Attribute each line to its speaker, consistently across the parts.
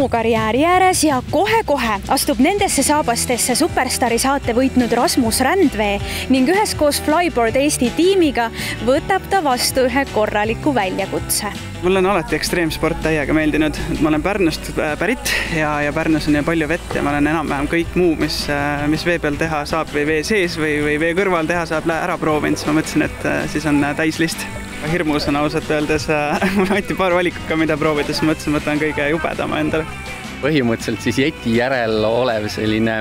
Speaker 1: laulukarjääri ääres ja kohe-kohe astub nendesse saabastesse Superstaari saate võitnud Rasmus Rändvee ning üheskoos Flyboard Eesti tiimiga võtab ta vastu ühe korraliku väljakutse.
Speaker 2: Mulle on alati ekstreemsport täiega meeldinud. Ma olen Pärnust pärit ja Pärnus on palju vett ja ma olen enam-vähem kõik muu, mis vee peal teha saab või vee sees või vee kõrval teha saab ära proovinud, siis ma mõtlesin, et siis on täislist. Hirmus on ausalt öeldes, mul anti paar valikut ka, mida proovides, mõtlesin, võtan kõige jubedama endale.
Speaker 3: Põhimõtteliselt siis jeti järel olev selline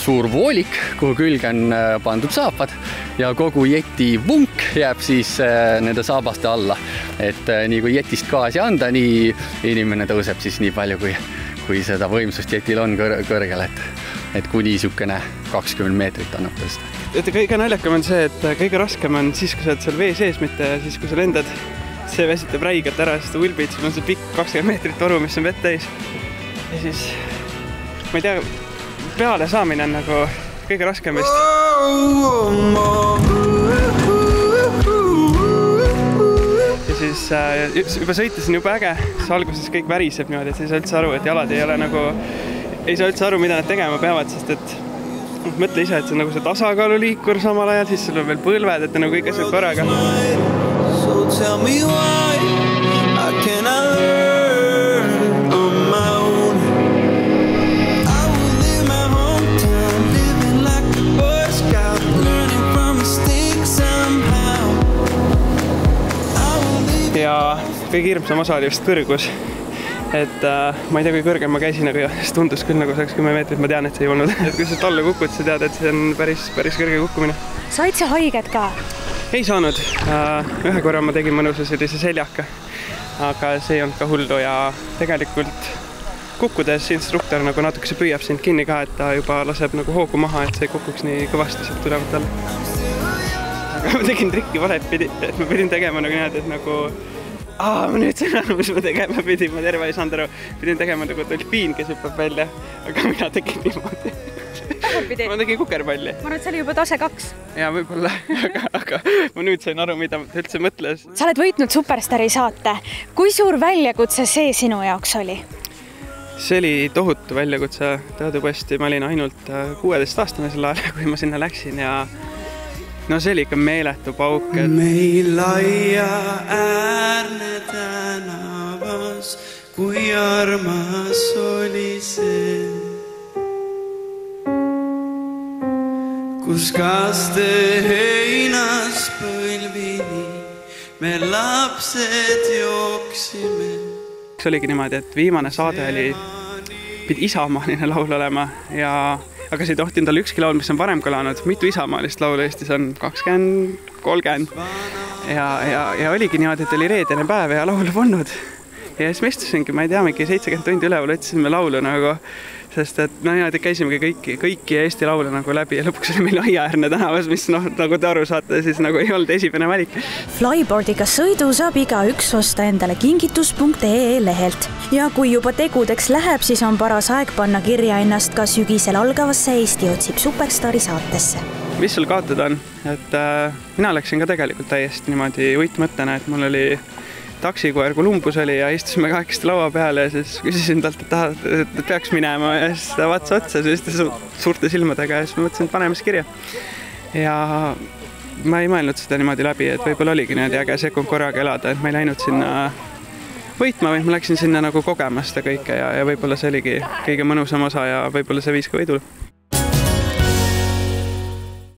Speaker 3: suur voolik, kuhu külge on pandud saapad ja kogu jeti vunk jääb siis nende saabaste alla. Et nii kui jetist gaasi anda, nii inimene tõuseb siis nii palju, kui seda võimsust jetil on kõrgel, et kuni niisugune 20 meetrit annab tõsta.
Speaker 2: Kõige naljakam on see, et kõige raskem on siis, kui sa oled seal vee sees, mitte siis, kui sa lendad. See väsitab räigelt ära, sest ulbid, sul on see pikk 20 meetrit toru, mis on vett täis. Ja siis, ma ei tea, peale saamine on nagu kõige raskem vist. Ja siis juba sõites on juba äge, siis alguses kõik väriseb niimoodi, et ei saa üldse aru, et jalad ei ole nagu, ei saa üldse aru, mida nad tegema peavad, sest et mõtle ise, et see on nagu see tasakaaluliikur samal ajal, siis sul on veel põlved, et nagu kõik asjad korraga. Ja kõige hirmsam osa oli just kõrgus. Et ma ei tea, kui kõrgem ma käisin, aga see tundus küll nagu saaks 10 meetrit, ma tean, et see ei olnud. Et kui sa alla kukud, sa tead, et see on päris kõrge kukkumine.
Speaker 1: Said sa haiget ka?
Speaker 2: Ei saanud. Ühe korra ma tegin mõnusa sellise seljaka, aga see ei olnud ka hullu ja tegelikult kukkudes instruktor nagu natukese püüab sind kinni ka, et ta juba laseb nagu hoogu maha, et see ei kukuks nii kõvasti sealt tulevalt alla. Aga ma tegin trikki valepidi, et ma pidin tegema nagu niimoodi, et nagu ma nüüd sain aru, mis ma tegema pidin, ma terve ei saanud aru. Pidin tegema nagu delfiin, kes hüppab välja, aga mina tegin niimoodi. Ma tegin kukerpalli.
Speaker 1: Ma arvan, et see oli juba tase 2.
Speaker 2: Ja võib-olla, aga ma nüüd sain aru, mida ta üldse mõtles.
Speaker 1: Sa oled võitnud Superstaari saate. Kui suur väljakutse see sinu jaoks oli?
Speaker 2: See oli tohutu väljakutse. Teadupasti ma olin ainult 16-aastane sel ajal, kui ma sinna läksin ja no see oli ikka meeletu pauk.
Speaker 4: Meil laia äärne tänavas, kui armas oli see, kus kaste heinas põlvini me lapsed jooksime.
Speaker 2: See oligi niimoodi, et viimane saade pidi isamaaline laul olema aga see ei tohtinud talle ükski laul, mis on varem kõlanud. Mitu isamaalist laulu Eestis on? 20, 30. Ja oligi niimoodi, et oli reedene päev ja laulu polnud. Ja siis me istusingi, ma ei tea, mingi 70 tundi üleval otsisime laulu nagu, sest et niimoodi käisimegi kõiki Eesti laule nagu läbi ja lõpuks oli meil aiaäärne tänavas, mis nagu te aru saate, siis nagu ei olnud esimene valik.
Speaker 1: Flyboardiga sõidu saab igaüks osta endale kingitus.ee lehelt. Ja kui juba tegudeks läheb, siis on paras aeg panna kirja ennast ka sügisel algavasse Eesti otsib Superstaari saatesse.
Speaker 2: Mis sul kaotada on? Et mina läksin ka tegelikult täiesti niimoodi uitmõttena, et mul oli taksikoer Columbus oli ja istusime kahekesti laua peale ja siis küsisin talt, et peaks minema ja siis ta vaatas otsa suurte silmadega ja siis ma mõtlesin, et paneme kirja. Ja ma ei mõelnud seda niimoodi läbi, et võib-olla oligi niimoodi äge sekund korraga elada, et ma ei läinud sinna võitma, vaid ma läksin sinna nagu kogema seda kõike ja võib-olla see oligi kõige mõnusam osa ja võib-olla see viis ka võidule.